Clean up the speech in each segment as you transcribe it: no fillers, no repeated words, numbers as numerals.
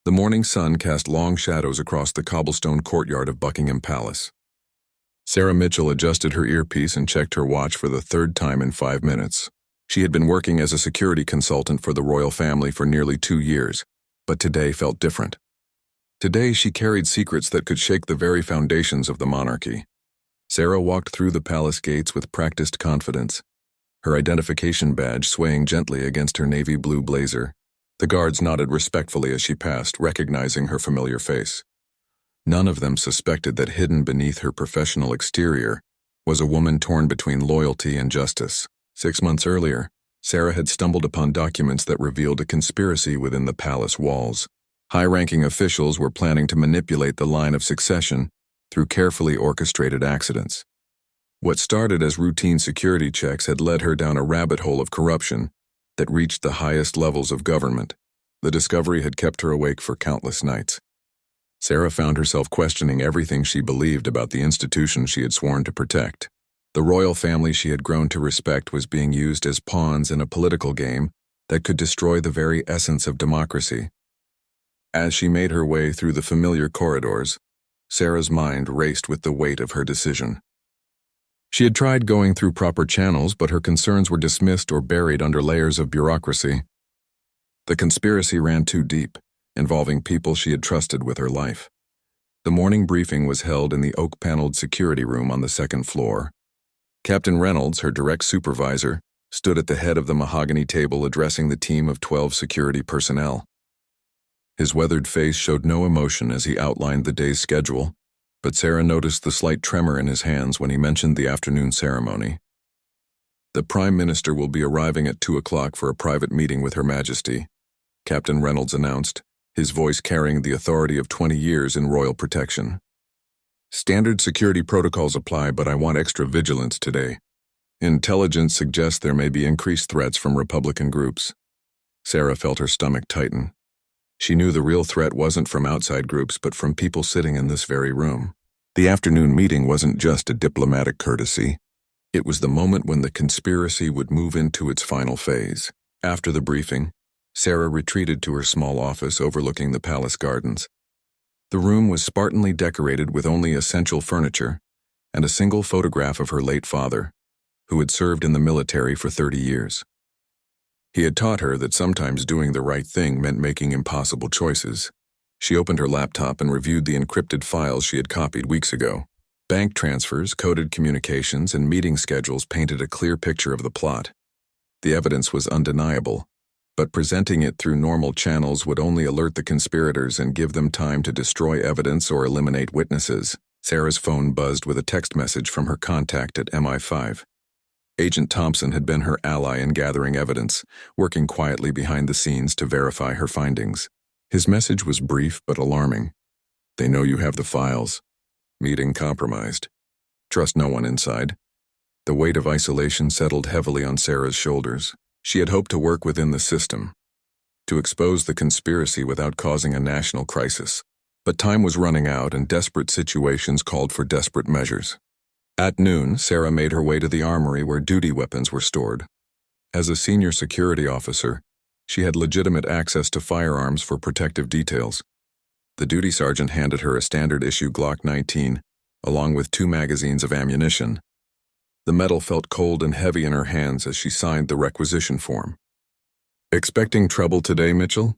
The morning sun cast long shadows across the cobblestone courtyard of Buckingham Palace. Sarah Mitchell adjusted her earpiece and checked her watch for the third time in 5 minutes. She had been working as a security consultant for the royal family for nearly 2 years, but today felt different. Today she carried secrets that could shake the very foundations of the monarchy. Sarah walked through the palace gates with practiced confidence, her identification badge swaying gently against her navy blue blazer. The guards nodded respectfully as she passed, recognizing her familiar face. None of them suspected that hidden beneath her professional exterior was a woman torn between loyalty and justice. 6 months earlier, Sarah had stumbled upon documents that revealed a conspiracy within the palace walls. High-ranking officials were planning to manipulate the line of succession through carefully orchestrated accidents. What started as routine security checks had led her down a rabbit hole of corruption that reached the highest levels of government. The discovery had kept her awake for countless nights. Sarah found herself questioning everything she believed about the institution she had sworn to protect. The royal family she had grown to respect was being used as pawns in a political game that could destroy the very essence of democracy. As she made her way through the familiar corridors, Sarah's mind raced with the weight of her decision. She had tried going through proper channels, but her concerns were dismissed or buried under layers of bureaucracy. The conspiracy ran too deep, involving people she had trusted with her life. The morning briefing was held in the oak-paneled security room on the 2nd floor. Captain Reynolds, her direct supervisor, stood at the head of the mahogany table addressing the team of 12 security personnel. His weathered face showed no emotion as he outlined the day's schedule, but Sarah noticed the slight tremor in his hands when he mentioned the afternoon ceremony. "The Prime Minister will be arriving at 2 o'clock for a private meeting with Her Majesty," Captain Reynolds announced, his voice carrying the authority of 20 years in royal protection. "Standard security protocols apply, but I want extra vigilance today. Intelligence suggests there may be increased threats from Republican groups." Sarah felt her stomach tighten. She knew the real threat wasn't from outside groups, but from people sitting in this very room. The afternoon meeting wasn't just a diplomatic courtesy. It was the moment when the conspiracy would move into its final phase. After the briefing, Sarah retreated to her small office overlooking the palace gardens. The room was spartanly decorated with only essential furniture and a single photograph of her late father, who had served in the military for 30 years. He had taught her that sometimes doing the right thing meant making impossible choices. She opened her laptop and reviewed the encrypted files she had copied weeks ago. Bank transfers, coded communications, and meeting schedules painted a clear picture of the plot. The evidence was undeniable, but presenting it through normal channels would only alert the conspirators and give them time to destroy evidence or eliminate witnesses. Sarah's phone buzzed with a text message from her contact at MI5. Agent Thompson had been her ally in gathering evidence, working quietly behind the scenes to verify her findings. His message was brief but alarming. "They know you have the files. Meeting compromised. Trust no one inside." The weight of isolation settled heavily on Sarah's shoulders. She had hoped to work within the system, to expose the conspiracy without causing a national crisis. But time was running out and desperate situations called for desperate measures. At noon, Sarah made her way to the armory where duty weapons were stored. As a senior security officer, she had legitimate access to firearms for protective details. The duty sergeant handed her a standard-issue Glock 19, along with 2 magazines of ammunition. The metal felt cold and heavy in her hands as she signed the requisition form. "Expecting trouble today, Mitchell?"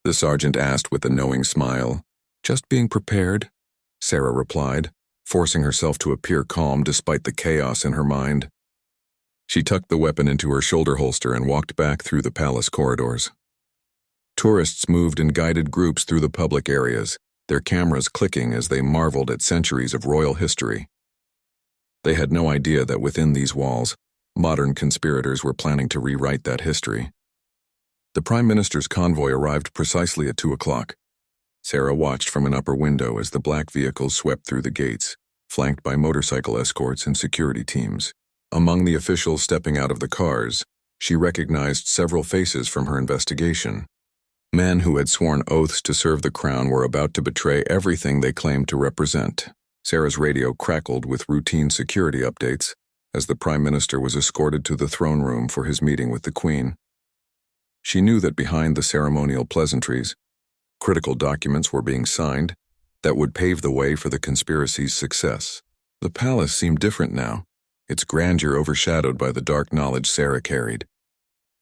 the sergeant asked with a knowing smile. "Just being prepared," Sarah replied, forcing herself to appear calm despite the chaos in her mind. She tucked the weapon into her shoulder holster and walked back through the palace corridors. Tourists moved in guided groups through the public areas, their cameras clicking as they marveled at centuries of royal history. They had no idea that within these walls, modern conspirators were planning to rewrite that history. The Prime Minister's convoy arrived precisely at 2 o'clock. Sarah watched from an upper window as the black vehicles swept through the gates, flanked by motorcycle escorts and security teams. Among the officials stepping out of the cars, she recognized several faces from her investigation. Men who had sworn oaths to serve the crown were about to betray everything they claimed to represent. Sarah's radio crackled with routine security updates as the Prime Minister was escorted to the throne room for his meeting with the Queen. She knew that behind the ceremonial pleasantries, Critical documents were being signed that would pave the way for the conspiracy's success. The palace seemed different now, its grandeur overshadowed by the dark knowledge Sarah carried.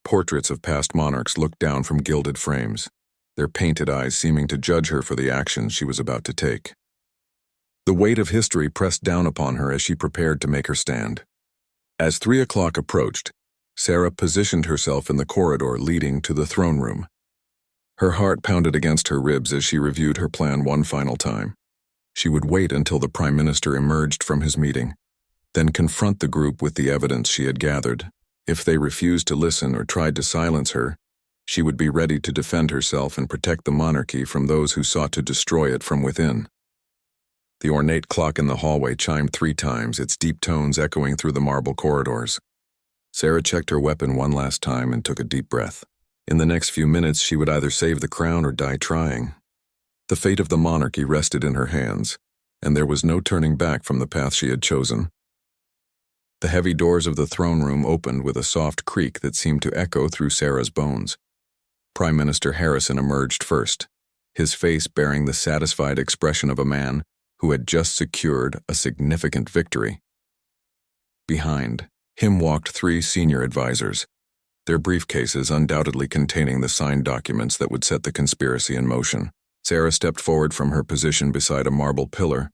Portraits of past monarchs looked down from gilded frames, their painted eyes seeming to judge her for the actions she was about to take. The weight of history pressed down upon her as she prepared to make her stand. As 3 o'clock approached, Sarah positioned herself in the corridor leading to the throne room. Her heart pounded against her ribs as she reviewed her plan one final time. She would wait until the Prime Minister emerged from his meeting, then confront the group with the evidence she had gathered. If they refused to listen or tried to silence her, she would be ready to defend herself and protect the monarchy from those who sought to destroy it from within. The ornate clock in the hallway chimed 3 times, its deep tones echoing through the marble corridors. Sarah checked her weapon one last time and took a deep breath. In the next few minutes, she would either save the crown or die trying. The fate of the monarchy rested in her hands, and there was no turning back from the path she had chosen. The heavy doors of the throne room opened with a soft creak that seemed to echo through Sarah's bones. Prime Minister Harrison emerged first, his face bearing the satisfied expression of a man who had just secured a significant victory. Behind him walked 3 senior advisors, their briefcases undoubtedly containing the signed documents that would set the conspiracy in motion. Sarah stepped forward from her position beside a marble pillar,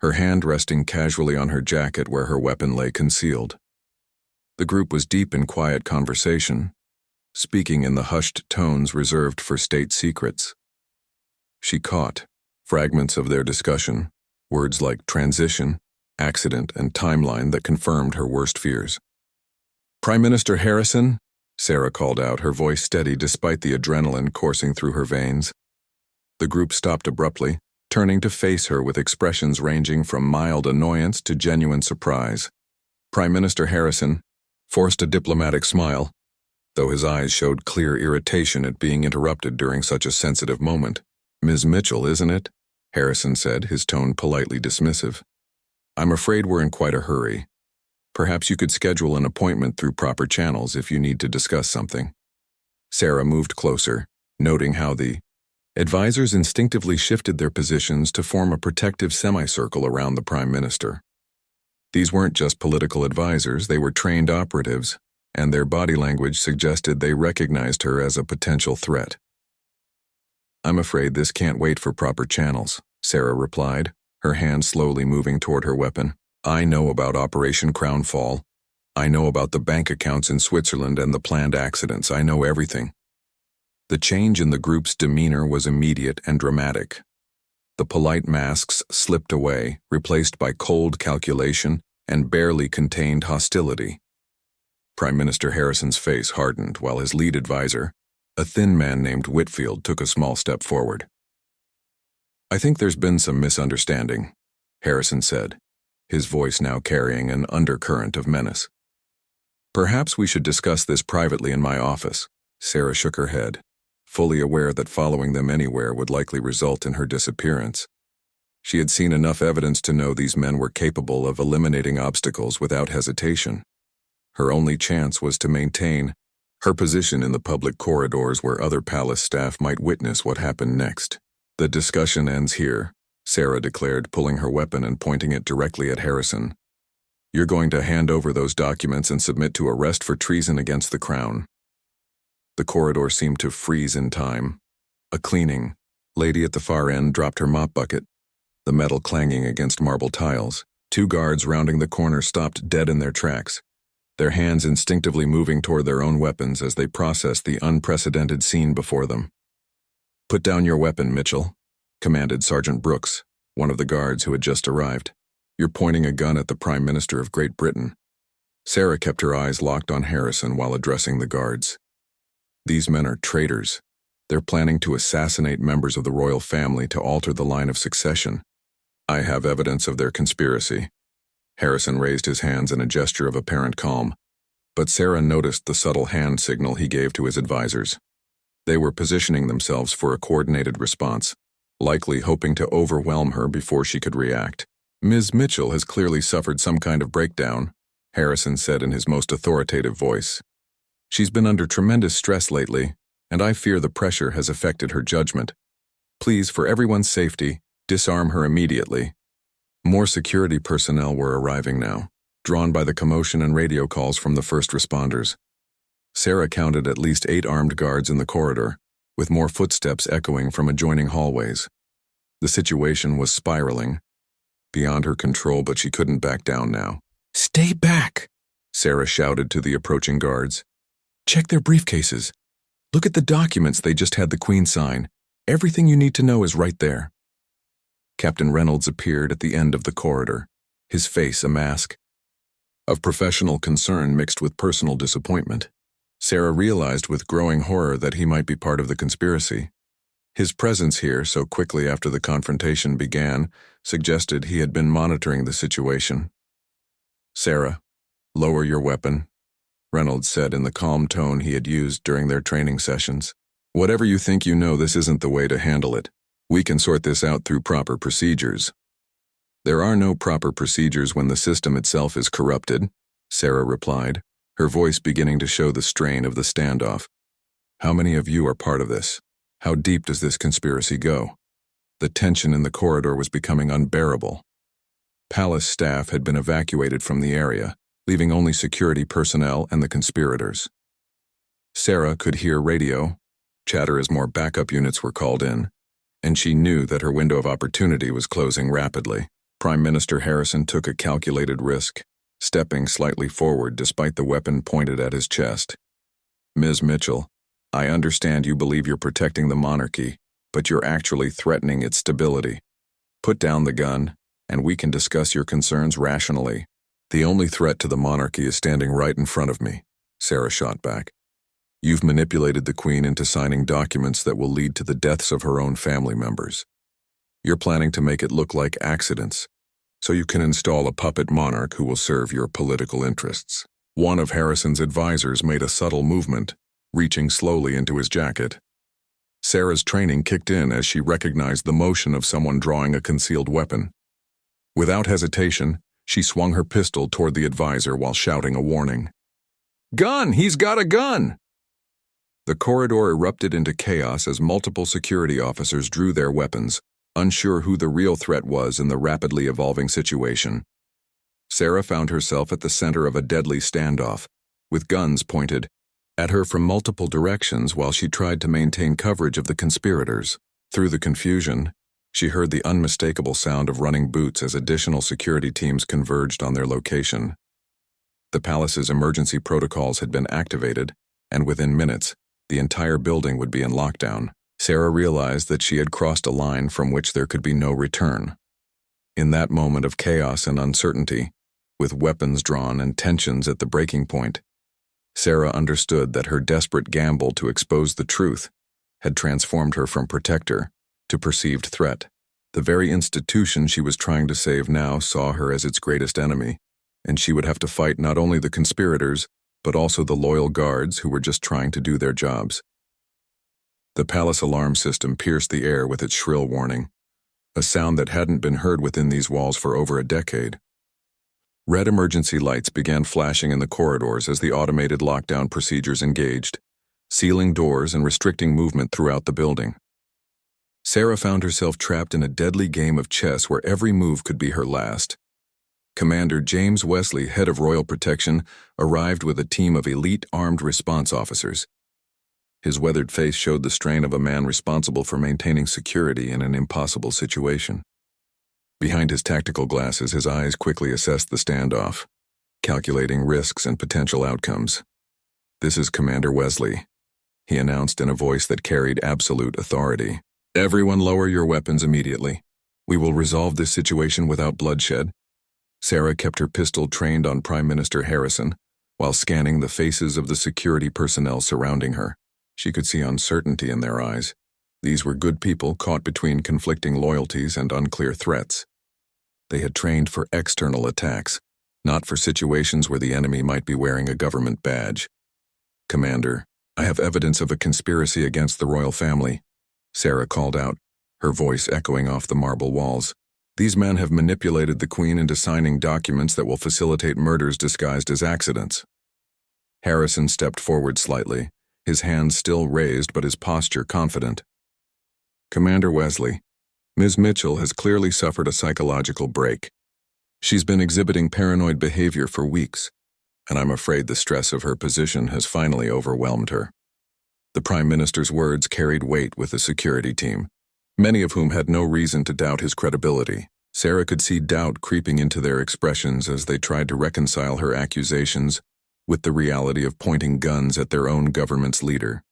her hand resting casually on her jacket where her weapon lay concealed. The group was deep in quiet conversation, speaking in the hushed tones reserved for state secrets. She caught fragments of their discussion, words like transition, accident, and timeline that confirmed her worst fears. "Prime Minister Harrison," Sarah called out, her voice steady despite the adrenaline coursing through her veins. The group stopped abruptly, turning to face her with expressions ranging from mild annoyance to genuine surprise. Prime Minister Harrison forced a diplomatic smile, though his eyes showed clear irritation at being interrupted during such a sensitive moment. "Ms. Mitchell, isn't it?" Harrison said, his tone politely dismissive. "I'm afraid we're in quite a hurry. Perhaps you could schedule an appointment through proper channels if you need to discuss something." Sarah moved closer, noting how the advisors instinctively shifted their positions to form a protective semicircle around the Prime Minister. These weren't just political advisors, they were trained operatives, and their body language suggested they recognized her as a potential threat. "I'm afraid this can't wait for proper channels," Sarah replied, her hand slowly moving toward her weapon. "I know about Operation Crownfall. I know about the bank accounts in Switzerland and the planned accidents. I know everything." The change in the group's demeanor was immediate and dramatic. The polite masks slipped away, replaced by cold calculation and barely contained hostility. Prime Minister Harrison's face hardened while his lead advisor, a thin man named Whitfield, took a small step forward. "I think there's been some misunderstanding," Harrison said, his voice now carrying an undercurrent of menace. "Perhaps we should discuss this privately in my office." Sarah shook her head, fully aware that following them anywhere would likely result in her disappearance. She had seen enough evidence to know these men were capable of eliminating obstacles without hesitation. Her only chance was to maintain her position in the public corridors where other palace staff might witness what happened next. "The discussion ends here," Sarah declared, pulling her weapon and pointing it directly at Harrison. "You're going to hand over those documents and submit to arrest for treason against the crown." The corridor seemed to freeze in time. A cleaning lady at the far end dropped her mop bucket, the metal clanging against marble tiles. 2 guards rounding the corner stopped dead in their tracks, their hands instinctively moving toward their own weapons as they processed the unprecedented scene before them. "Put down your weapon, Mitchell," commanded Sergeant Brooks, one of the guards who had just arrived. "You're pointing a gun at the Prime Minister of Great Britain." Sarah kept her eyes locked on Harrison while addressing the guards. "These men are traitors. They're planning to assassinate members of the royal family to alter the line of succession. I have evidence of their conspiracy." Harrison raised his hands in a gesture of apparent calm, but Sarah noticed the subtle hand signal he gave to his advisors. They were positioning themselves for a coordinated response, likely hoping to overwhelm her before she could react. "Ms. Mitchell has clearly suffered some kind of breakdown," Harrison said in his most authoritative voice. "She's been under tremendous stress lately, and I fear the pressure has affected her judgment. Please, for everyone's safety, disarm her immediately. More security personnel were arriving now, drawn by the commotion and radio calls from the first responders. Sarah counted at least 8 armed guards in the corridor, with more footsteps echoing from adjoining hallways. The situation was spiraling, beyond her control, but she couldn't back down now. "Stay back!" Sarah shouted to the approaching guards. "Check their briefcases. Look at the documents they just had the Queen sign. Everything you need to know is right there." Captain Reynolds appeared at the end of the corridor, his face a mask of professional concern mixed with personal disappointment. Sarah realized with growing horror that he might be part of the conspiracy. His presence here so quickly after the confrontation began suggested he had been monitoring the situation. "Sarah, lower your weapon," Reynolds said in the calm tone he had used during their training sessions. "Whatever you think you know, this isn't the way to handle it. We can sort this out through proper procedures." "There are no proper procedures when the system itself is corrupted," Sarah replied, her voice beginning to show the strain of the standoff. "How many of you are part of this? How deep does this conspiracy go?" The tension in the corridor was becoming unbearable. Palace staff had been evacuated from the area, leaving only security personnel and the conspirators. Sarah could hear radio chatter as more backup units were called in, and she knew that her window of opportunity was closing rapidly. Prime Minister Harrison took a calculated risk, stepping slightly forward despite the weapon pointed at his chest. "Ms. Mitchell, I understand you believe you're protecting the monarchy, but you're actually threatening its stability. Put down the gun, and we can discuss your concerns rationally." "The only threat to the monarchy is standing right in front of me," Sarah shot back. "You've manipulated the Queen into signing documents that will lead to the deaths of her own family members. You're planning to make it look like accidents, so you can install a puppet monarch who will serve your political interests." One of Harrison's advisors made a subtle movement, reaching slowly into his jacket. Sarah's training kicked in as she recognized the motion of someone drawing a concealed weapon. Without hesitation, she swung her pistol toward the advisor while shouting a warning. "Gun! He's got a gun!" The corridor erupted into chaos as multiple security officers drew their weapons, unsure who the real threat was in the rapidly evolving situation. Sarah found herself at the center of a deadly standoff, with guns pointed at her from multiple directions while she tried to maintain coverage of the conspirators. Through the confusion, she heard the unmistakable sound of running boots as additional security teams converged on their location. The palace's emergency protocols had been activated, and within minutes, the entire building would be in lockdown. Sarah realized that she had crossed a line from which there could be no return. In that moment of chaos and uncertainty, with weapons drawn and tensions at the breaking point, Sarah understood that her desperate gamble to expose the truth had transformed her from protector to perceived threat. The very institution she was trying to save now saw her as its greatest enemy, and she would have to fight not only the conspirators, but also the loyal guards who were just trying to do their jobs. The palace alarm system pierced the air with its shrill warning, a sound that hadn't been heard within these walls for over a decade. Red emergency lights began flashing in the corridors as the automated lockdown procedures engaged, sealing doors and restricting movement throughout the building. Sarah found herself trapped in a deadly game of chess where every move could be her last. Commander James Wesley, head of Royal Protection, arrived with a team of elite armed response officers. His weathered face showed the strain of a man responsible for maintaining security in an impossible situation. Behind his tactical glasses, his eyes quickly assessed the standoff, calculating risks and potential outcomes. "This is Commander Wesley," he announced in a voice that carried absolute authority. "Everyone lower your weapons immediately. We will resolve this situation without bloodshed." Sarah kept her pistol trained on Prime Minister Harrison, while scanning the faces of the security personnel surrounding her. She could see uncertainty in their eyes. These were good people caught between conflicting loyalties and unclear threats. They had trained for external attacks, not for situations where the enemy might be wearing a government badge. "Commander, I have evidence of a conspiracy against the royal family," Sarah called out, her voice echoing off the marble walls. "These men have manipulated the Queen into signing documents that will facilitate murders disguised as accidents." Harrison stepped forward slightly, his hands still raised but his posture confident. Commander Wesley, Ms. Mitchell has clearly suffered a psychological break. She's been exhibiting paranoid behavior for weeks, and I'm afraid the stress of her position has finally overwhelmed her. The Prime Minister's words carried weight with the security team, many of whom had no reason to doubt his credibility. Sarah could see doubt creeping into their expressions as they tried to reconcile her accusations with the reality of pointing guns at their own government's leader.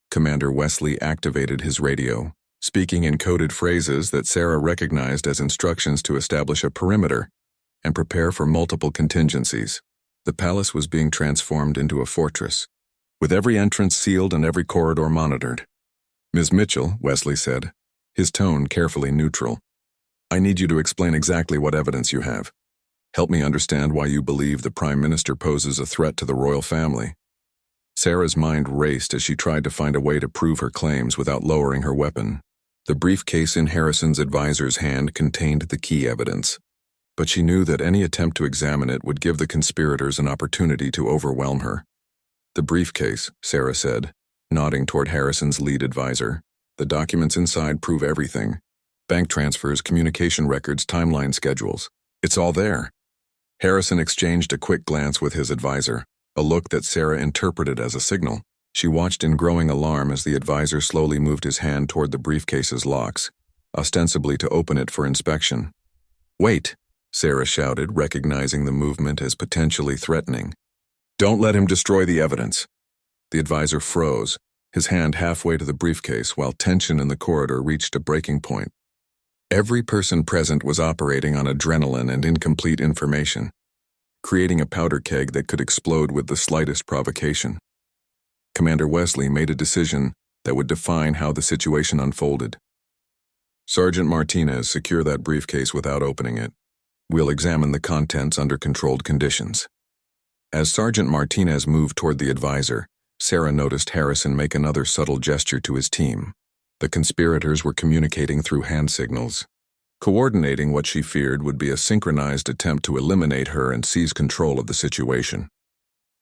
Commander Wesley activated his radio, speaking in coded phrases that Sarah recognized as instructions to establish a perimeter and prepare for multiple contingencies. The palace was being transformed into a fortress, with every entrance sealed and every corridor monitored. Ms. Mitchell, Wesley said, his tone carefully neutral. I need you to explain exactly what evidence you have. Help me understand why you believe the Prime Minister poses a threat to the royal family. Sarah's mind raced as she tried to find a way to prove her claims without lowering her weapon. The briefcase in Harrison's advisor's hand contained the key evidence, but she knew that any attempt to examine it would give the conspirators an opportunity to overwhelm her. The briefcase, Sarah said, nodding toward Harrison's lead advisor. The documents inside prove everything. Bank transfers, communication records, timeline schedules. It's all there. Harrison exchanged a quick glance with his advisor, a look that Sarah interpreted as a signal. She watched in growing alarm as the advisor slowly moved his hand toward the briefcase's locks, ostensibly to open it for inspection. Wait, Sarah shouted, recognizing the movement as potentially threatening. Don't let him destroy the evidence. The advisor froze, his hand halfway to the briefcase while tension in the corridor reached a breaking point. Every person present was operating on adrenaline and incomplete information, creating a powder keg that could explode with the slightest provocation. Commander Wesley made a decision that would define how the situation unfolded. Sergeant Martinez, secure that briefcase without opening it. We'll examine the contents under controlled conditions. As Sergeant Martinez moved toward the advisor, Sarah noticed Harrison make another subtle gesture to his team. The conspirators were communicating through hand signals, coordinating what she feared would be a synchronized attempt to eliminate her and seize control of the situation.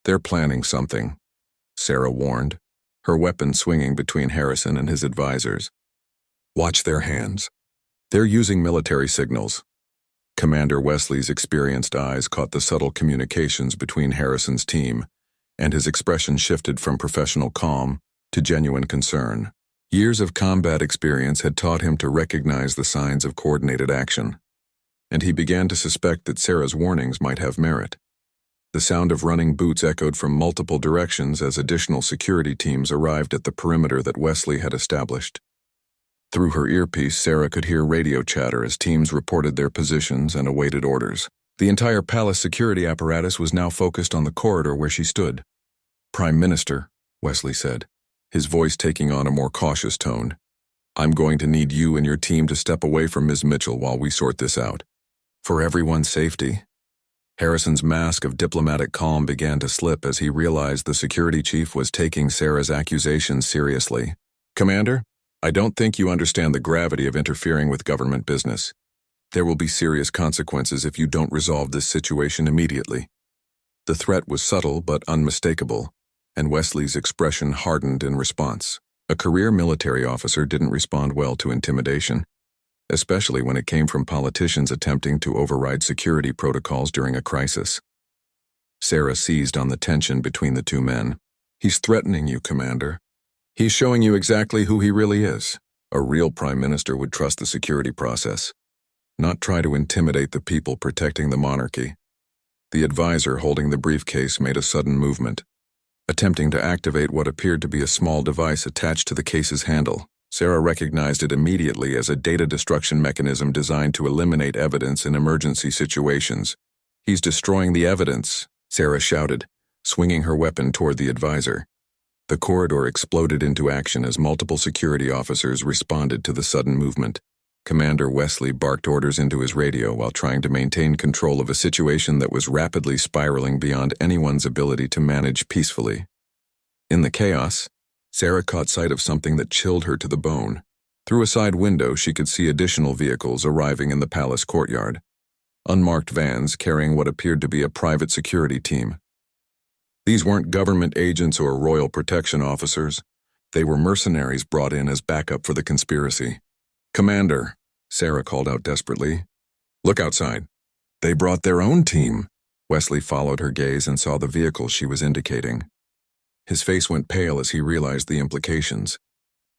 They're planning something, Sarah warned, her weapon swinging between Harrison and his advisors. Watch their hands. They're using military signals. Commander Wesley's experienced eyes caught the subtle communications between Harrison's team, and his expression shifted from professional calm to genuine concern. Years of combat experience had taught him to recognize the signs of coordinated action, and he began to suspect that Sarah's warnings might have merit. The sound of running boots echoed from multiple directions as additional security teams arrived at the perimeter that Wesley had established. Through her earpiece, Sarah could hear radio chatter as teams reported their positions and awaited orders. The entire palace security apparatus was now focused on the corridor where she stood. Prime Minister, Wesley said, his voice taking on a more cautious tone. I'm going to need you and your team to step away from Ms. Mitchell while we sort this out. For everyone's safety. Harrison's mask of diplomatic calm began to slip as he realized the security chief was taking Sarah's accusations seriously. Commander, I don't think you understand the gravity of interfering with government business. There will be serious consequences if you don't resolve this situation immediately. The threat was subtle but unmistakable, and Wesley's expression hardened in response. A career military officer didn't respond well to intimidation, especially when it came from politicians attempting to override security protocols during a crisis. Sarah seized on the tension between the two men. He's threatening you, Commander. He's showing you exactly who he really is. A real prime minister would trust the security process, not try to intimidate the people protecting the monarchy. The advisor holding the briefcase made a sudden movement, attempting to activate what appeared to be a small device attached to the case's handle. Sarah recognized it immediately as a data destruction mechanism designed to eliminate evidence in emergency situations. He's destroying the evidence, Sarah shouted, swinging her weapon toward the advisor. The corridor exploded into action as multiple security officers responded to the sudden movement. Commander Wesley barked orders into his radio while trying to maintain control of a situation that was rapidly spiraling beyond anyone's ability to manage peacefully. In the chaos, Sarah caught sight of something that chilled her to the bone. Through a side window, she could see additional vehicles arriving in the palace courtyard, unmarked vans carrying what appeared to be a private security team. These weren't government agents or royal protection officers. They were mercenaries brought in as backup for the conspiracy. "Commander," Sarah called out desperately. "Look outside." "They brought their own team." Wesley followed her gaze and saw the vehicle she was indicating. His face went pale as he realized the implications.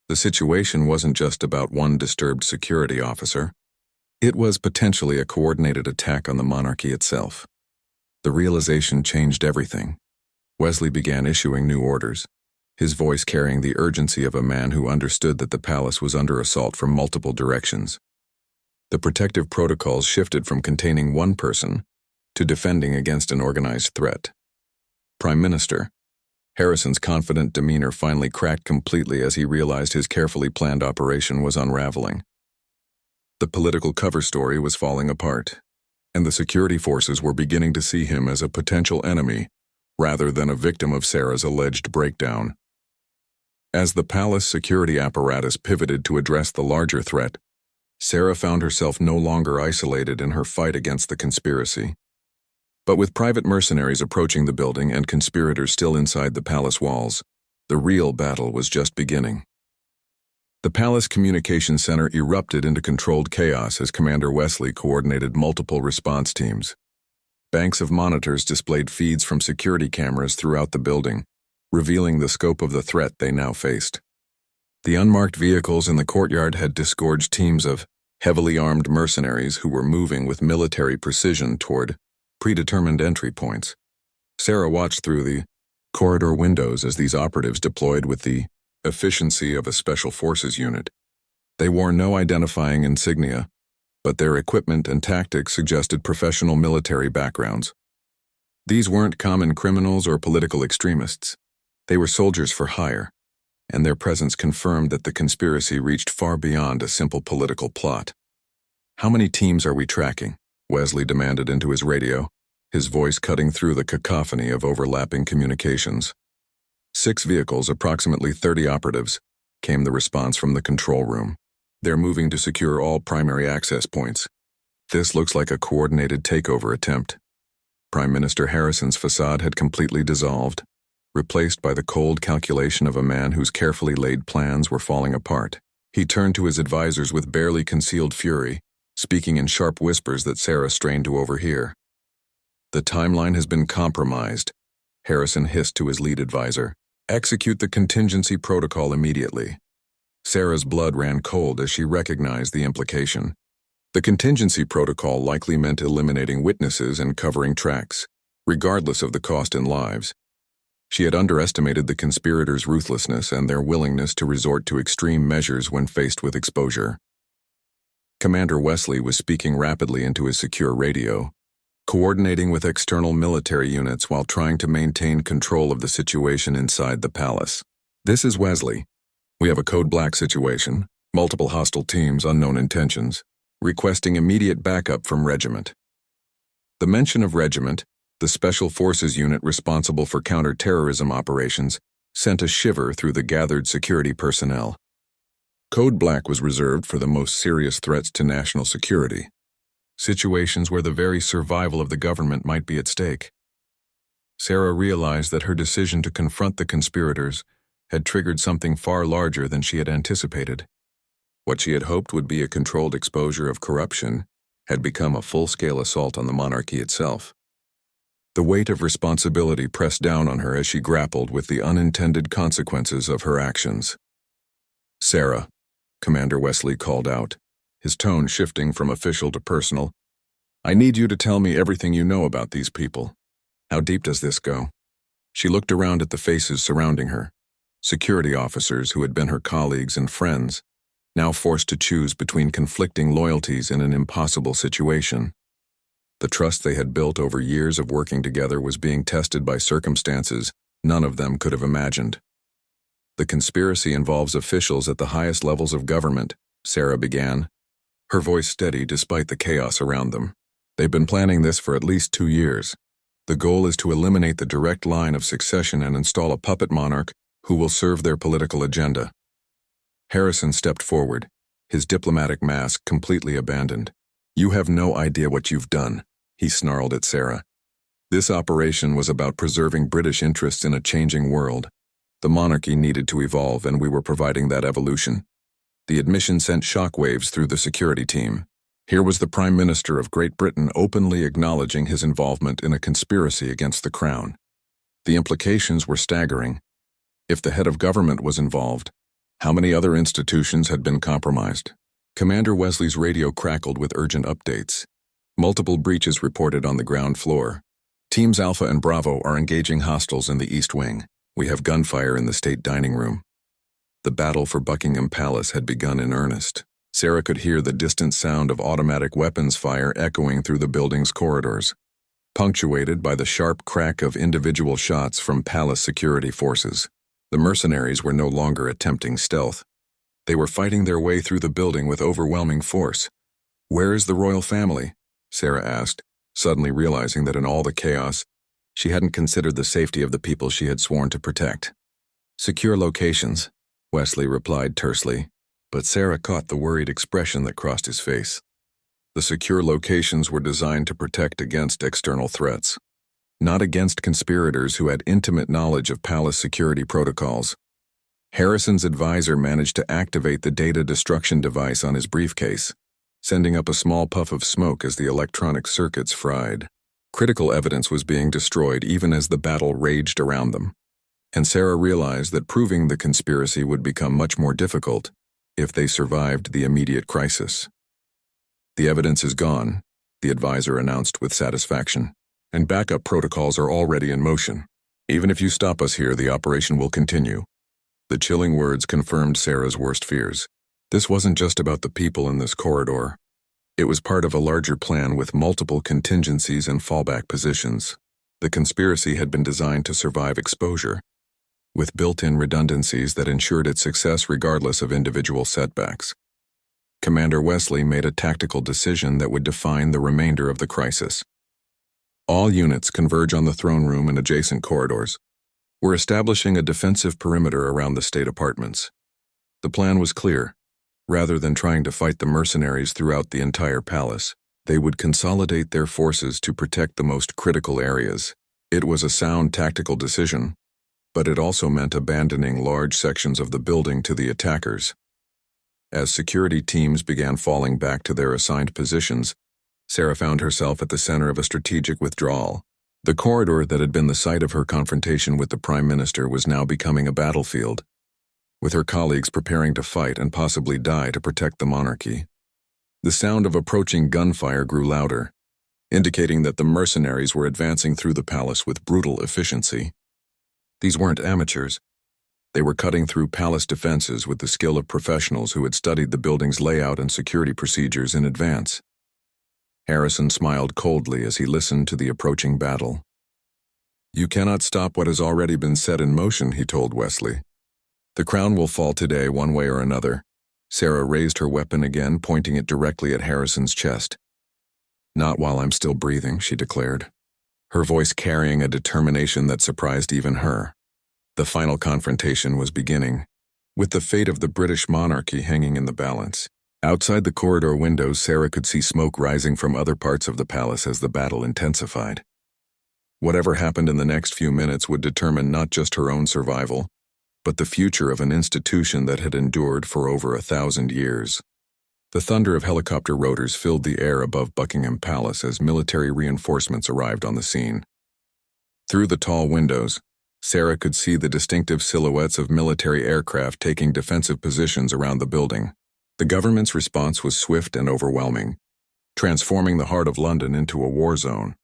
The situation wasn't just about one disturbed security officer. It was potentially a coordinated attack on the monarchy itself. The realization changed everything. Wesley began issuing new orders, his voice carrying the urgency of a man who understood that the palace was under assault from multiple directions. The protective protocols shifted from containing one person to defending against an organized threat. "Prime Minister." Harrison's confident demeanor finally cracked completely as he realized his carefully planned operation was unraveling. The political cover story was falling apart, and the security forces were beginning to see him as a potential enemy rather than a victim of Sarah's alleged breakdown. As the palace security apparatus pivoted to address the larger threat, Sarah found herself no longer isolated in her fight against the conspiracy. But with private mercenaries approaching the building and conspirators still inside the palace walls, the real battle was just beginning. The palace communications center erupted into controlled chaos as Commander Wesley coordinated multiple response teams. Banks of monitors displayed feeds from security cameras throughout the building, revealing the scope of the threat they now faced. The unmarked vehicles in the courtyard had disgorged teams of heavily armed mercenaries who were moving with military precision toward predetermined entry points. Sarah watched through the corridor windows as these operatives deployed with the efficiency of a special forces unit. They wore no identifying insignia, but their equipment and tactics suggested professional military backgrounds. These weren't common criminals or political extremists. They were soldiers for hire, and their presence confirmed that the conspiracy reached far beyond a simple political plot. "How many teams are we tracking?" Wesley demanded into his radio, his voice cutting through the cacophony of overlapping communications. 6 vehicles, approximately 30 operatives, came the response from the control room. "They're moving to secure all primary access points. This looks like a coordinated takeover attempt." Prime Minister Harrison's facade had completely dissolved, replaced by the cold calculation of a man whose carefully laid plans were falling apart. He turned to his advisors with barely concealed fury, speaking in sharp whispers that Sarah strained to overhear. "The timeline has been compromised," Harrison hissed to his lead advisor. "Execute the contingency protocol immediately." Sarah's blood ran cold as she recognized the implication. The contingency protocol likely meant eliminating witnesses and covering tracks, regardless of the cost in lives. She had underestimated the conspirators' ruthlessness and their willingness to resort to extreme measures when faced with exposure. Commander Wesley was speaking rapidly into his secure radio, coordinating with external military units while trying to maintain control of the situation inside the palace. "This is Wesley. We have a code black situation, multiple hostile teams, unknown intentions, requesting immediate backup from Regiment." The mention of Regiment, the special forces unit responsible for counter-terrorism operations, sent a shiver through the gathered security personnel. Code Black was reserved for the most serious threats to national security, situations where the very survival of the government might be at stake. Sarah realized that her decision to confront the conspirators had triggered something far larger than she had anticipated. What she had hoped would be a controlled exposure of corruption had become a full-scale assault on the monarchy itself. The weight of responsibility pressed down on her as she grappled with the unintended consequences of her actions. "Sarah," Commander Wesley called out, his tone shifting from official to personal, "I need you to tell me everything you know about these people. How deep does this go?" She looked around at the faces surrounding her, security officers who had been her colleagues and friends, now forced to choose between conflicting loyalties in an impossible situation. The trust they had built over years of working together was being tested by circumstances none of them could have imagined. "The conspiracy involves officials at the highest levels of government," Sarah began, her voice steady despite the chaos around them. "They've been planning this for at least 2 years. The goal is to eliminate the direct line of succession and install a puppet monarch who will serve their political agenda." Harrison stepped forward, his diplomatic mask completely abandoned. "You have no idea what you've done," he snarled at Sarah. "This operation was about preserving British interests in a changing world. The monarchy needed to evolve, and we were providing that evolution. The admission sent shockwaves through the security team. Here was the Prime Minister of Great Britain openly acknowledging his involvement in a conspiracy against the crown. The implications were staggering. If the head of government was involved, how many other institutions had been compromised? Commander Wesley's radio crackled with urgent updates. Multiple breaches reported on the ground floor. Teams Alpha and Bravo are engaging hostiles in the East Wing. We have gunfire in the state dining room. The battle for Buckingham Palace had begun in earnest. Sarah could hear the distant sound of automatic weapons fire echoing through the building's corridors, punctuated by the sharp crack of individual shots from palace security forces. The mercenaries were no longer attempting stealth. They were fighting their way through the building with overwhelming force. "Where is the royal family?" Sarah asked, suddenly realizing that in all the chaos, she hadn't considered the safety of the people she had sworn to protect. "Secure locations," Wesley replied tersely, but Sarah caught the worried expression that crossed his face. The secure locations were designed to protect against external threats, not against conspirators who had intimate knowledge of palace security protocols. Harrison's advisor managed to activate the data destruction device on his briefcase, sending up a small puff of smoke as the electronic circuits fried. Critical evidence was being destroyed even as the battle raged around them, and Sarah realized that proving the conspiracy would become much more difficult if they survived the immediate crisis. "The evidence is gone," the advisor announced with satisfaction, "and backup protocols are already in motion. Even if you stop us here, the operation will continue." The chilling words confirmed Sarah's worst fears. This wasn't just about the people in this corridor. It was part of a larger plan with multiple contingencies and fallback positions. The conspiracy had been designed to survive exposure, with built-in redundancies that ensured its success regardless of individual setbacks. Commander Wesley made a tactical decision that would define the remainder of the crisis. All units converge on the throne room and adjacent corridors. We're establishing a defensive perimeter around the state apartments. The plan was clear. Rather than trying to fight the mercenaries throughout the entire palace, they would consolidate their forces to protect the most critical areas. It was a sound tactical decision, but it also meant abandoning large sections of the building to the attackers. As security teams began falling back to their assigned positions, Sarah found herself at the center of a strategic withdrawal. The corridor that had been the site of her confrontation with the Prime Minister was now becoming a battlefield, with her colleagues preparing to fight and possibly die to protect the monarchy. The sound of approaching gunfire grew louder, indicating that the mercenaries were advancing through the palace with brutal efficiency. These weren't amateurs. They were cutting through palace defenses with the skill of professionals who had studied the building's layout and security procedures in advance. Harrison smiled coldly as he listened to the approaching battle. "You cannot stop what has already been set in motion," he told Wesley. "The crown will fall today one way or another." Sarah raised her weapon again, pointing it directly at Harrison's chest. "Not while I'm still breathing," she declared, her voice carrying a determination that surprised even her. The final confrontation was beginning, with the fate of the British monarchy hanging in the balance. Outside the corridor windows, Sarah could see smoke rising from other parts of the palace as the battle intensified. Whatever happened in the next few minutes would determine not just her own survival, but the future of an institution that had endured for over 1,000 years. The thunder of helicopter rotors filled the air above Buckingham Palace as military reinforcements arrived on the scene. Through the tall windows, Sarah could see the distinctive silhouettes of military aircraft taking defensive positions around the building. The government's response was swift and overwhelming, transforming the heart of London into a war zone.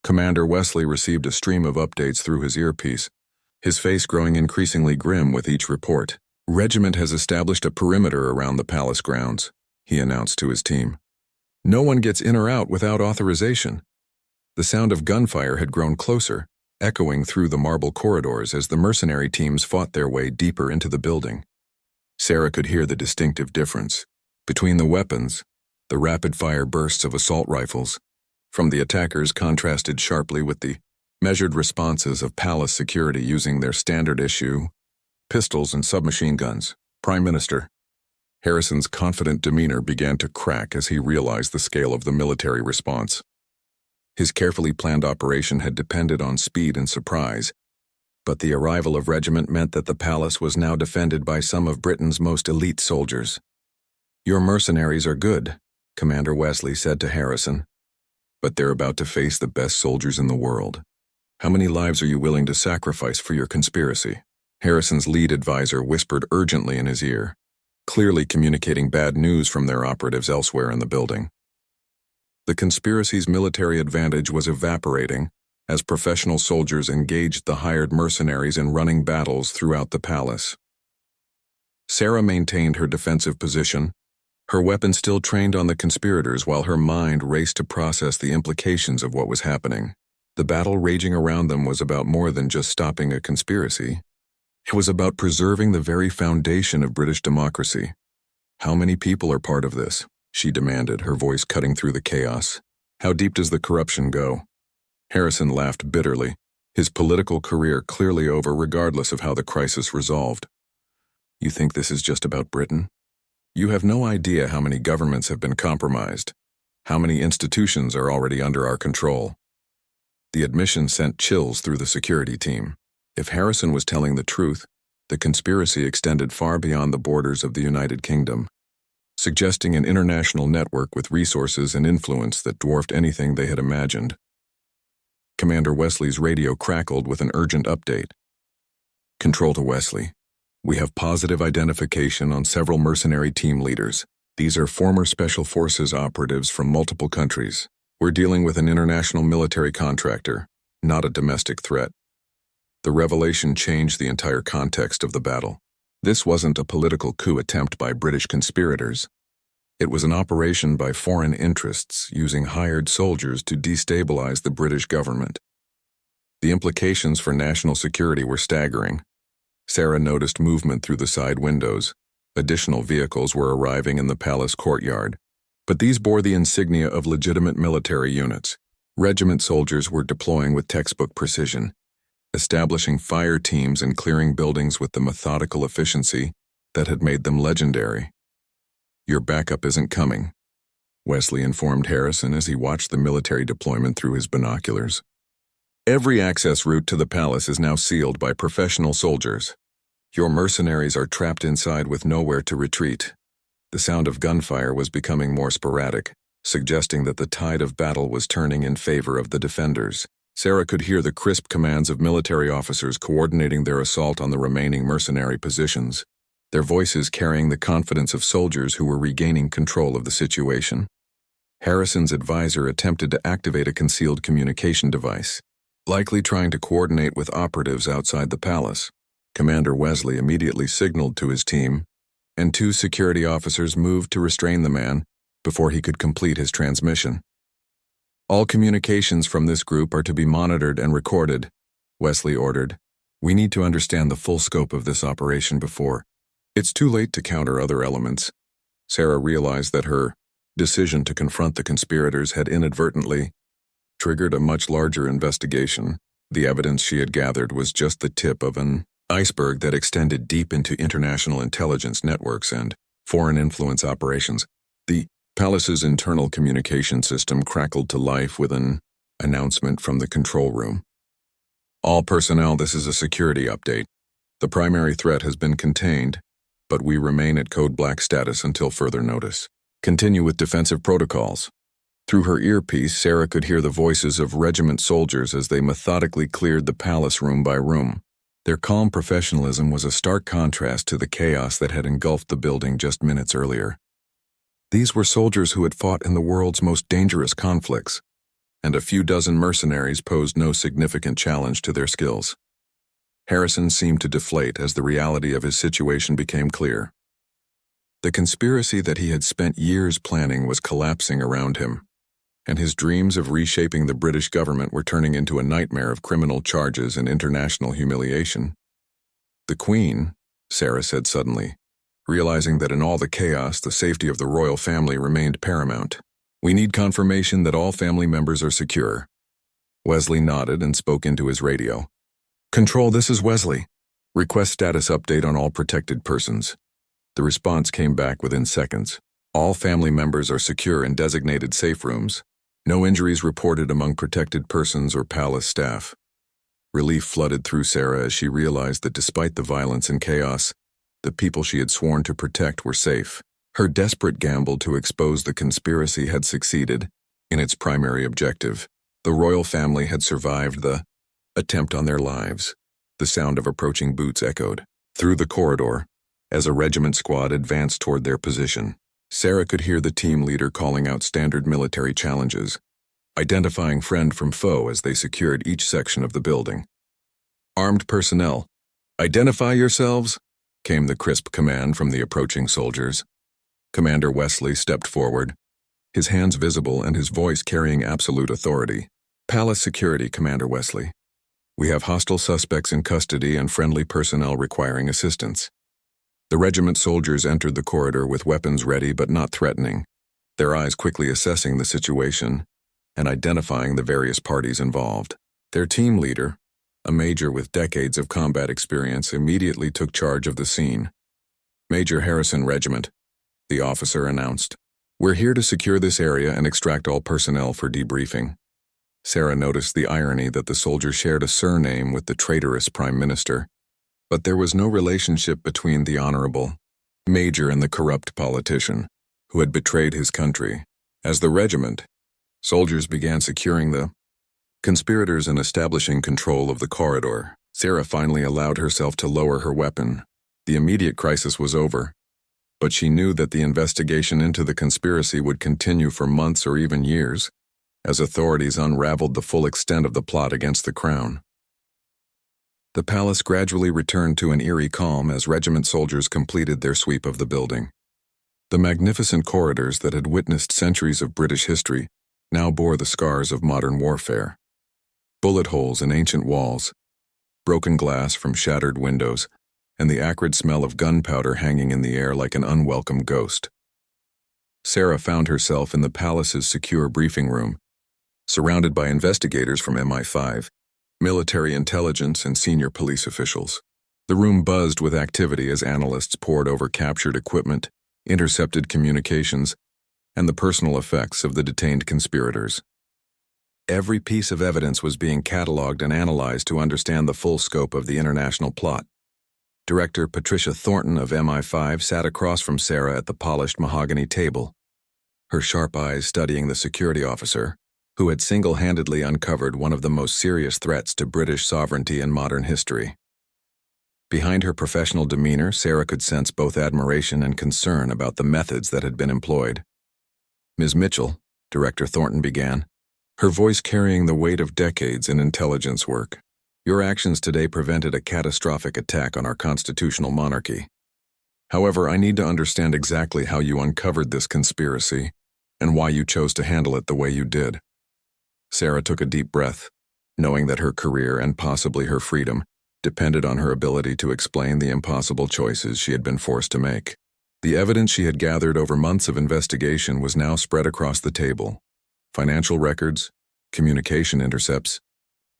Commander Wesley received a stream of updates through his earpiece, his face growing increasingly grim with each report. "Regiment has established a perimeter around the palace grounds," he announced to his team. "No one gets in or out without authorization." The sound of gunfire had grown closer, echoing through the marble corridors as the mercenary teams fought their way deeper into the building. Sarah could hear the distinctive difference between the weapons. The rapid-fire bursts of assault rifles from the attackers contrasted sharply with the measured responses of palace security using their standard-issue pistols and submachine guns. "Prime Minister." Harrison's confident demeanor began to crack as he realized the scale of the military response. His carefully planned operation had depended on speed and surprise, But the arrival of regiment meant that the palace was now defended by some of Britain's most elite soldiers. "Your mercenaries are good," Commander Wesley said to Harrison, "but they're about to face the best soldiers in the world. How many lives are you willing to sacrifice for your conspiracy?" Harrison's lead advisor whispered urgently in his ear, clearly communicating bad news from their operatives elsewhere in the building. The conspiracy's military advantage was evaporating as professional soldiers engaged the hired mercenaries in running battles throughout the palace. Sarah maintained her defensive position, her weapon still trained on the conspirators while her mind raced to process the implications of what was happening. The battle raging around them was about more than just stopping a conspiracy. It was about preserving the very foundation of British democracy. "How many people are part of this?" she demanded, her voice cutting through the chaos. "How deep does the corruption go?" Harrison laughed bitterly, his political career clearly over regardless of how the crisis resolved. "You think this is just about Britain? You have no idea how many governments have been compromised, how many institutions are already under our control." The admission sent chills through the security team. If Harrison was telling the truth, the conspiracy extended far beyond the borders of the United Kingdom, suggesting an international network with resources and influence that dwarfed anything they had imagined. Commander Wesley's radio crackled with an urgent update. "Control to Wesley. We have positive identification on several mercenary team leaders. These are former Special Forces operatives from multiple countries. We're dealing with an international military contractor, not a domestic threat." The revelation changed the entire context of the battle. This wasn't a political coup attempt by British conspirators. It was an operation by foreign interests using hired soldiers to destabilize the British government. The implications for national security were staggering. Sarah noticed movement through the side windows. Additional vehicles were arriving in the palace courtyard, but these bore the insignia of legitimate military units. Regiment soldiers were deploying with textbook precision, establishing fire teams and clearing buildings with the methodical efficiency that had made them legendary. "Your backup isn't coming," Wesley informed Harrison as he watched the military deployment through his binoculars. "Every access route to the palace is now sealed by professional soldiers. Your mercenaries are trapped inside with nowhere to retreat." The sound of gunfire was becoming more sporadic, suggesting that the tide of battle was turning in favor of the defenders. Sarah could hear the crisp commands of military officers coordinating their assault on the remaining mercenary positions, their voices carrying the confidence of soldiers who were regaining control of the situation. Harrison's advisor attempted to activate a concealed communication device, likely trying to coordinate with operatives outside the palace. Commander Wesley immediately signaled to his team, and 2 security officers moved to restrain the man before he could complete his transmission. "All communications from this group are to be monitored and recorded," Wesley ordered. "We need to understand the full scope of this operation before it's too late to counter other elements." Sarah realized that her decision to confront the conspirators had inadvertently triggered a much larger investigation. The evidence she had gathered was just the tip of an iceberg that extended deep into international intelligence networks and foreign influence operations. The palace's internal communication system crackled to life with an announcement from the control room. "All personnel, this is a security update. The primary threat has been contained, but we remain at Code Black status until further notice. Continue with defensive protocols." Through her earpiece, Sarah could hear the voices of regiment soldiers as they methodically cleared the palace room by room. Their calm professionalism was a stark contrast to the chaos that had engulfed the building just minutes earlier. These were soldiers who had fought in the world's most dangerous conflicts, and a few dozen mercenaries posed no significant challenge to their skills. Harrison seemed to deflate as the reality of his situation became clear. The conspiracy that he had spent years planning was collapsing around him, and his dreams of reshaping the British government were turning into a nightmare of criminal charges and international humiliation. "The Queen," Sarah said suddenly, realizing that in all the chaos, the safety of the royal family remained paramount. "We need confirmation that all family members are secure." Wesley nodded and spoke into his radio. "Control, this is Wesley. Request status update on all protected persons." The response came back within seconds. "All family members are secure in designated safe rooms. No injuries reported among protected persons or palace staff." Relief flooded through Sarah as she realized that despite the violence and chaos, the people she had sworn to protect were safe. Her desperate gamble to expose the conspiracy had succeeded in its primary objective. The royal family had survived the attempt on their lives. The sound of approaching boots echoed through the corridor as a regiment squad advanced toward their position. Sarah could hear the team leader calling out standard military challenges, identifying friend from foe as they secured each section of the building. Armed personnel, identify yourselves, came the crisp command from the approaching soldiers. Commander Wesley stepped forward, his hands visible and his voice carrying absolute authority. Palace Security, Commander Wesley. We have hostile suspects in custody and friendly personnel requiring assistance. The regiment soldiers entered the corridor with weapons ready but not threatening, their eyes quickly assessing the situation and identifying the various parties involved. Their team leader, a major with decades of combat experience, immediately took charge of the scene. Major Harrison Regiment, the officer announced. We're here to secure this area and extract all personnel for debriefing. Sarah noticed the irony that the soldier shared a surname with the traitorous prime minister, but there was no relationship between the honorable major and the corrupt politician who had betrayed his country. As the regiment, soldiers began securing the conspirators and establishing control of the corridor, Sarah finally allowed herself to lower her weapon. The immediate crisis was over, but she knew that the investigation into the conspiracy would continue for months or even years, as authorities unraveled the full extent of the plot against the crown. The palace gradually returned to an eerie calm as regiment soldiers completed their sweep of the building. The magnificent corridors that had witnessed centuries of British history now bore the scars of modern warfare. Bullet holes in ancient walls, broken glass from shattered windows, and the acrid smell of gunpowder hanging in the air like an unwelcome ghost. Sarah found herself in the palace's secure briefing room, surrounded by investigators from MI5, military intelligence, and senior police officials. The room buzzed with activity as analysts pored over captured equipment, intercepted communications, and the personal effects of the detained conspirators. Every piece of evidence was being cataloged and analyzed to understand the full scope of the international plot. Director Patricia Thornton of MI5 sat across from Sarah at the polished mahogany table, her sharp eyes studying the security officer, who had single-handedly uncovered one of the most serious threats to British sovereignty in modern history. Behind her professional demeanor, Sarah could sense both admiration and concern about the methods that had been employed. Ms. Mitchell, Director Thornton began, her voice carrying the weight of decades in intelligence work. Your actions today prevented a catastrophic attack on our constitutional monarchy. However, I need to understand exactly how you uncovered this conspiracy and why you chose to handle it the way you did. Sarah took a deep breath, knowing that her career and possibly her freedom depended on her ability to explain the impossible choices she had been forced to make. The evidence she had gathered over months of investigation was now spread across the table: financial records, communication intercepts,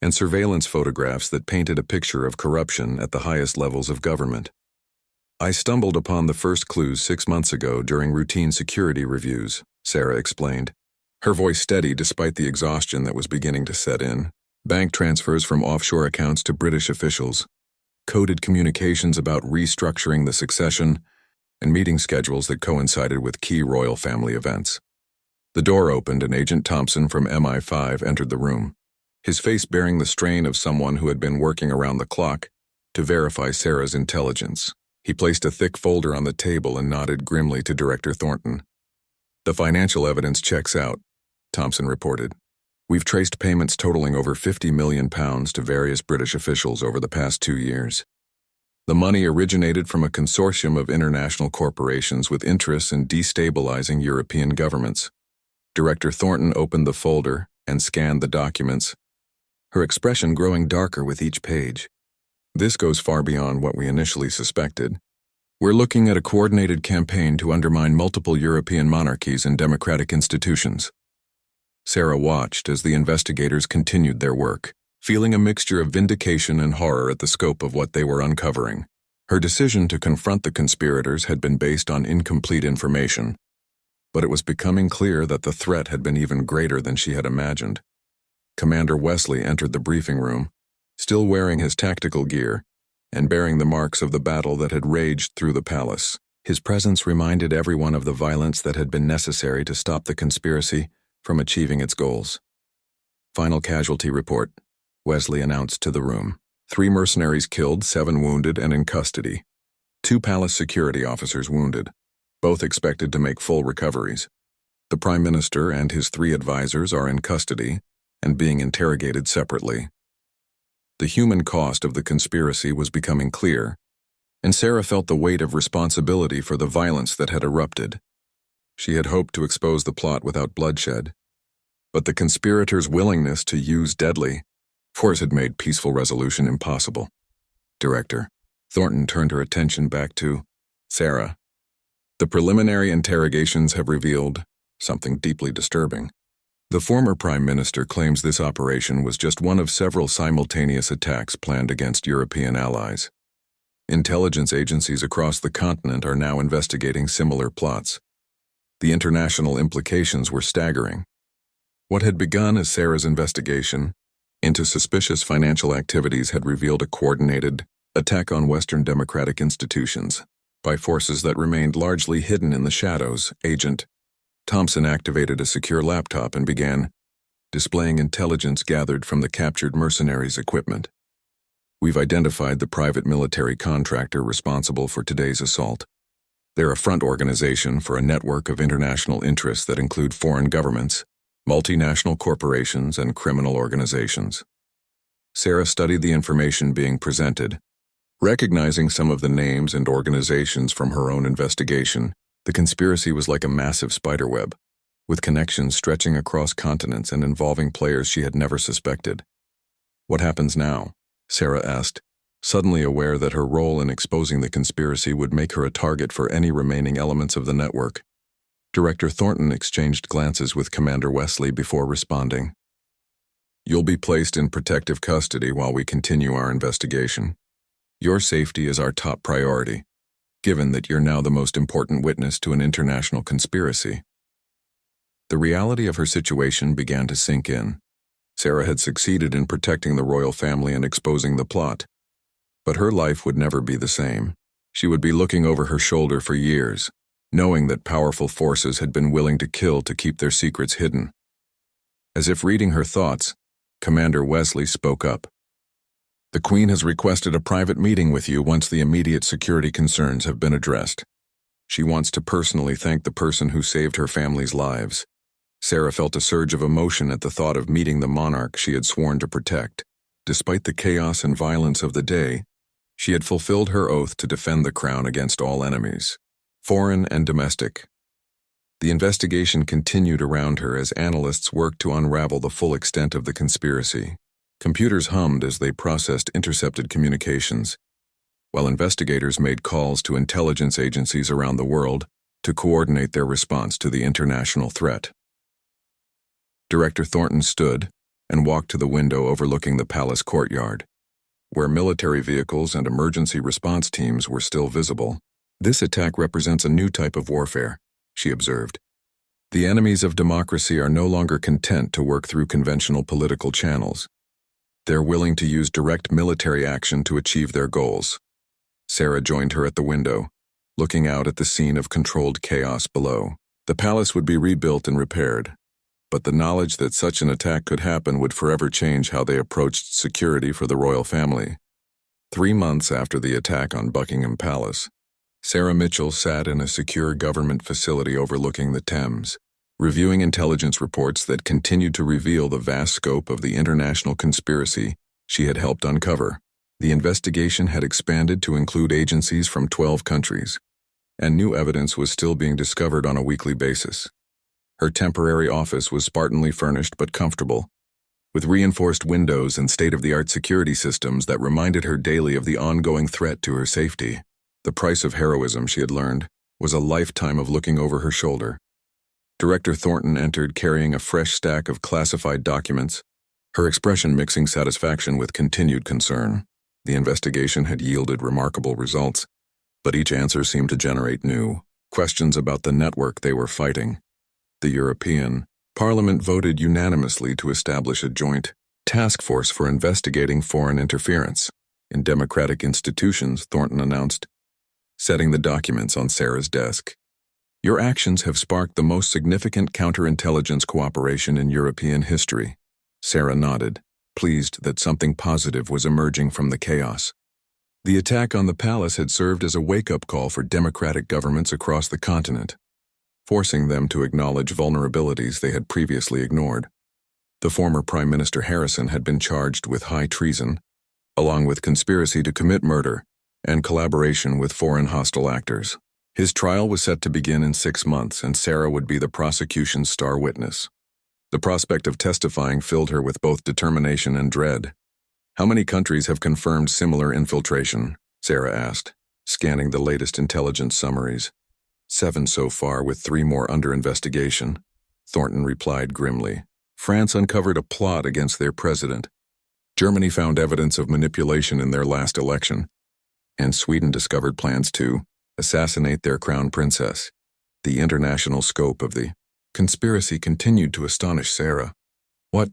and surveillance photographs that painted a picture of corruption at the highest levels of government. I stumbled upon the first clues 6 months ago during routine security reviews, Sarah explained, her voice steady despite the exhaustion that was beginning to set in. Bank transfers from offshore accounts to British officials, coded communications about restructuring the succession, and meeting schedules that coincided with key royal family events. The door opened and Agent Thompson from MI5 entered the room, his face bearing the strain of someone who had been working around the clock to verify Sarah's intelligence. He placed a thick folder on the table and nodded grimly to Director Thornton. The financial evidence checks out, Thompson reported. We've traced payments totaling over £50 million to various British officials over the past 2 years. The money originated from a consortium of international corporations with interests in destabilizing European governments. Director Thornton opened the folder and scanned the documents, her expression growing darker with each page. This goes far beyond what we initially suspected. We're looking at a coordinated campaign to undermine multiple European monarchies and democratic institutions. Sarah watched as the investigators continued their work, feeling a mixture of vindication and horror at the scope of what they were uncovering. Her decision to confront the conspirators had been based on incomplete information, but it was becoming clear that the threat had been even greater than she had imagined. Commander Wesley entered the briefing room, still wearing his tactical gear and bearing the marks of the battle that had raged through the palace. His presence reminded everyone of the violence that had been necessary to stop the conspiracy from achieving its goals. Final casualty report, Wesley announced to the room. 3 mercenaries killed, 7 wounded and in custody. 2 palace security officers wounded, both expected to make full recoveries. The Prime Minister and his 3 advisors are in custody and being interrogated separately. The human cost of the conspiracy was becoming clear, and Sarah felt the weight of responsibility for the violence that had erupted. She had hoped to expose the plot without bloodshed, but the conspirators' willingness to use deadly force had made peaceful resolution impossible. Director Thornton turned her attention back to Sarah. The preliminary interrogations have revealed something deeply disturbing. The former Prime Minister claims this operation was just one of several simultaneous attacks planned against European allies. Intelligence agencies across the continent are now investigating similar plots. The international implications were staggering. What had begun as Sarah's investigation into suspicious financial activities had revealed a coordinated attack on Western democratic institutions by forces that remained largely hidden in the shadows. Agent Thompson activated a secure laptop and began displaying intelligence gathered from the captured mercenaries' equipment. We've identified the private military contractor responsible for today's assault. They're a front organization for a network of international interests that include foreign governments, multinational corporations, and criminal organizations. Sarah studied the information being presented. Recognizing some of the names and organizations from her own investigation, the conspiracy was like a massive spiderweb, with connections stretching across continents and involving players she had never suspected. What happens now? Sarah asked, suddenly aware that her role in exposing the conspiracy would make her a target for any remaining elements of the network. Director Thornton exchanged glances with Commander Wesley before responding. You'll be placed in protective custody while we continue our investigation. Your safety is our top priority, given that you're now the most important witness to an international conspiracy. The reality of her situation began to sink in. Sarah had succeeded in protecting the royal family and exposing the plot, but her life would never be the same. She would be looking over her shoulder for years, knowing that powerful forces had been willing to kill to keep their secrets hidden. As if reading her thoughts, Commander Wesley spoke up. The Queen has requested a private meeting with you once the immediate security concerns have been addressed. She wants to personally thank the person who saved her family's lives. Sarah felt a surge of emotion at the thought of meeting the monarch she had sworn to protect. Despite the chaos and violence of the day, she had fulfilled her oath to defend the crown against all enemies, foreign and domestic. The investigation continued around her as analysts worked to unravel the full extent of the conspiracy. Computers hummed as they processed intercepted communications, while investigators made calls to intelligence agencies around the world to coordinate their response to the international threat. Director Thornton stood and walked to the window overlooking the palace courtyard, where military vehicles and emergency response teams were still visible. This attack represents a new type of warfare, she observed. The enemies of democracy are no longer content to work through conventional political channels. They're willing to use direct military action to achieve their goals. Sarah joined her at the window, looking out at the scene of controlled chaos below. The palace would be rebuilt and repaired, but the knowledge that such an attack could happen would forever change how they approached security for the royal family. 3 months after the attack on Buckingham Palace, Sarah Mitchell sat in a secure government facility overlooking the Thames, reviewing intelligence reports that continued to reveal the vast scope of the international conspiracy she had helped uncover. The investigation had expanded to include agencies from 12 countries, and new evidence was still being discovered on a weekly basis. Her temporary office was spartanly furnished but comfortable, with reinforced windows and state-of-the-art security systems that reminded her daily of the ongoing threat to her safety. The price of heroism, she had learned, was a lifetime of looking over her shoulder. Director Thornton entered carrying a fresh stack of classified documents, her expression mixing satisfaction with continued concern. The investigation had yielded remarkable results, but each answer seemed to generate new questions about the network they were fighting. The European Parliament voted unanimously to establish a joint task force for investigating foreign interference in democratic institutions, Thornton announced, setting the documents on Sarah's desk. Your actions have sparked the most significant counterintelligence cooperation in European history. Sarah nodded, pleased that something positive was emerging from the chaos. The attack on the palace had served as a wake-up call for democratic governments across the continent, forcing them to acknowledge vulnerabilities they had previously ignored. The former Prime Minister Harrison had been charged with high treason, along with conspiracy to commit murder and collaboration with foreign hostile actors. His trial was set to begin in 6 months, and Sarah would be the prosecution's star witness. The prospect of testifying filled her with both determination and dread. How many countries have confirmed similar infiltration? Sarah asked, scanning the latest intelligence summaries. 7 so far, with 3 more under investigation, Thornton replied grimly. France uncovered a plot against their president. Germany found evidence of manipulation in their last election. And Sweden discovered plans to assassinate their crown princess. The international scope of the conspiracy continued to astonish Sarah. What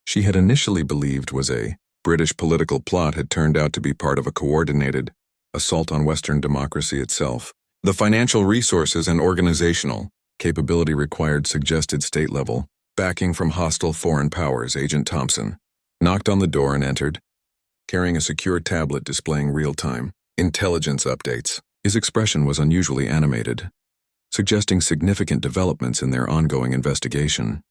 she had initially believed was a British political plot had turned out to be part of a coordinated assault on Western democracy itself. The financial resources and organizational capability required suggested state-level backing from hostile foreign powers. Agent Thompson knocked on the door and entered, carrying a secure tablet displaying real-time intelligence updates. His expression was unusually animated, suggesting significant developments in their ongoing investigation.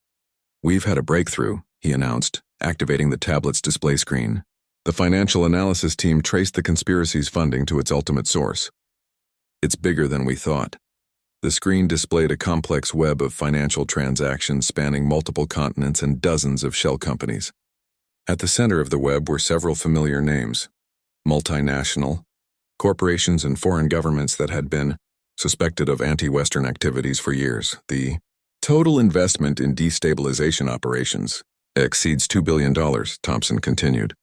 We've had a breakthrough, he announced, activating the tablet's display screen. The financial analysis team traced the conspiracy's funding to its ultimate source. It's bigger than we thought. The screen displayed a complex web of financial transactions spanning multiple continents and dozens of shell companies. At the center of the web were several familiar names: multinational corporations and foreign governments that had been suspected of anti-Western activities for years. The total investment in destabilization operations exceeds $2 billion, Thompson continued.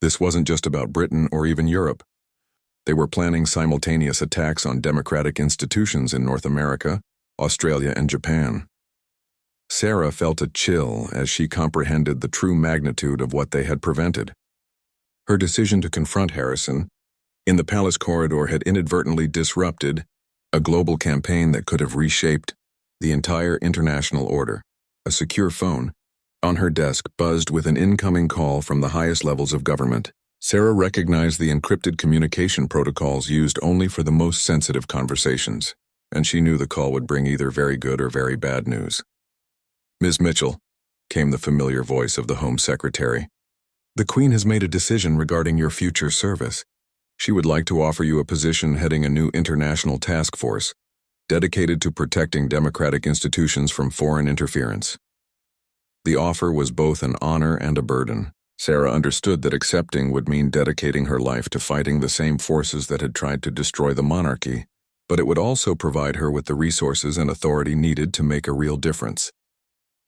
This wasn't just about Britain or even Europe. They were planning simultaneous attacks on democratic institutions in North America, Australia, and Japan. Sarah felt a chill as she comprehended the true magnitude of what they had prevented. Her decision to confront Harrison in the palace corridor had inadvertently disrupted a global campaign that could have reshaped the entire international order. A secure phone on her desk buzzed with an incoming call from the highest levels of government. Sarah recognized the encrypted communication protocols used only for the most sensitive conversations, and she knew the call would bring either very good or very bad news. Ms. Mitchell, came the familiar voice of the Home Secretary. The Queen has made a decision regarding your future service. She would like to offer you a position heading a new international task force dedicated to protecting democratic institutions from foreign interference. The offer was both an honor and a burden. Sarah understood that accepting would mean dedicating her life to fighting the same forces that had tried to destroy the monarchy, but it would also provide her with the resources and authority needed to make a real difference.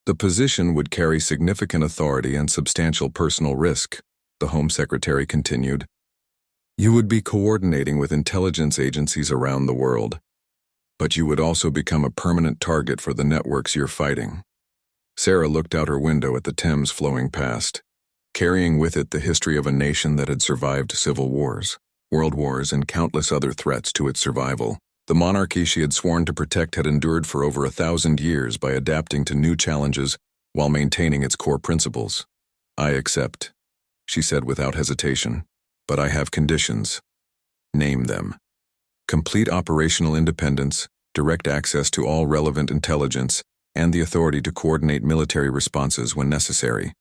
The position would carry significant authority and substantial personal risk, the Home Secretary continued. You would be coordinating with intelligence agencies around the world, but you would also become a permanent target for the networks you're fighting. Sarah looked out her window at the Thames flowing past, carrying with it the history of a nation that had survived civil wars, world wars, and countless other threats to its survival. The monarchy she had sworn to protect had endured for over 1,000 years by adapting to new challenges while maintaining its core principles. I accept, she said without hesitation, but I have conditions. Name them. Complete operational independence, direct access to all relevant intelligence, and the authority to coordinate military responses when necessary.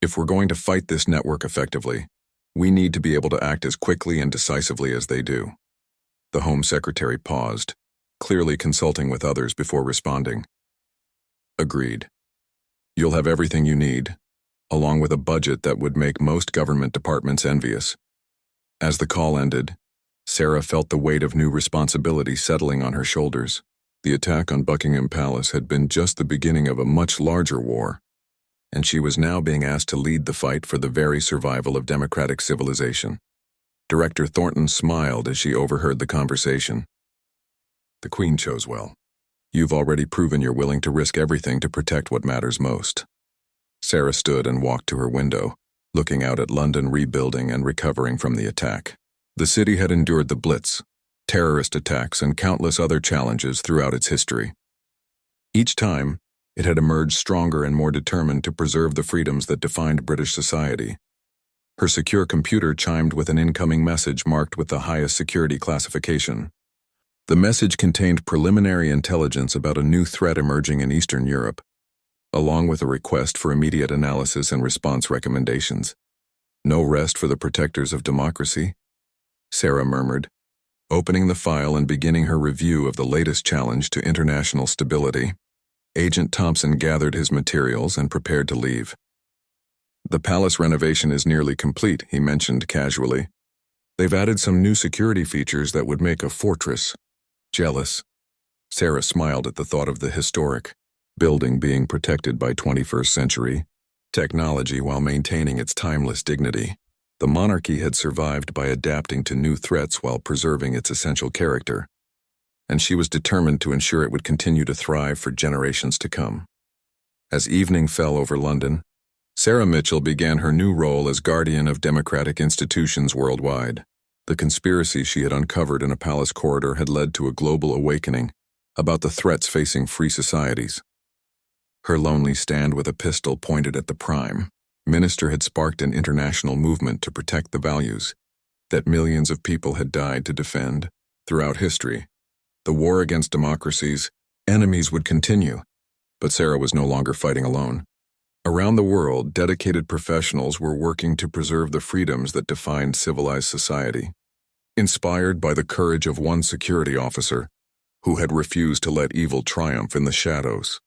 If we're going to fight this network effectively, we need to be able to act as quickly and decisively as they do. The Home Secretary paused, clearly consulting with others before responding. Agreed. You'll have everything you need, along with a budget that would make most government departments envious. As the call ended, Sarah felt the weight of new responsibility settling on her shoulders. The attack on Buckingham Palace had been just the beginning of a much larger war, and she was now being asked to lead the fight for the very survival of democratic civilization. Director Thornton smiled as she overheard the conversation. The Queen chose well. You've already proven you're willing to risk everything to protect what matters most. Sarah stood and walked to her window, looking out at London rebuilding and recovering from the attack. The city had endured the Blitz, terrorist attacks, and countless other challenges throughout its history. Each time, it had emerged stronger and more determined to preserve the freedoms that defined British society. Her secure computer chimed with an incoming message marked with the highest security classification. The message contained preliminary intelligence about a new threat emerging in Eastern Europe, along with a request for immediate analysis and response recommendations. "No rest for the protectors of democracy," Sarah murmured, opening the file and beginning her review of the latest challenge to international stability. Agent Thompson gathered his materials and prepared to leave. "The palace renovation is nearly complete," he mentioned casually. "They've added some new security features that would make a fortress jealous." Sarah smiled at the thought of the historic building being protected by 21st century technology while maintaining its timeless dignity. The monarchy had survived by adapting to new threats while preserving its essential character, and she was determined to ensure it would continue to thrive for generations to come. As evening fell over London, Sarah Mitchell began her new role as guardian of democratic institutions worldwide. The conspiracy she had uncovered in a palace corridor had led to a global awakening about the threats facing free societies. Her lonely stand with a pistol pointed at the Prime Minister had sparked an international movement to protect the values that millions of people had died to defend. Throughout history, the war against democracy's enemies would continue, but Sarah was no longer fighting alone. Around the world, dedicated professionals were working to preserve the freedoms that defined civilized society. Inspired by the courage of one security officer who had refused to let evil triumph in the shadows,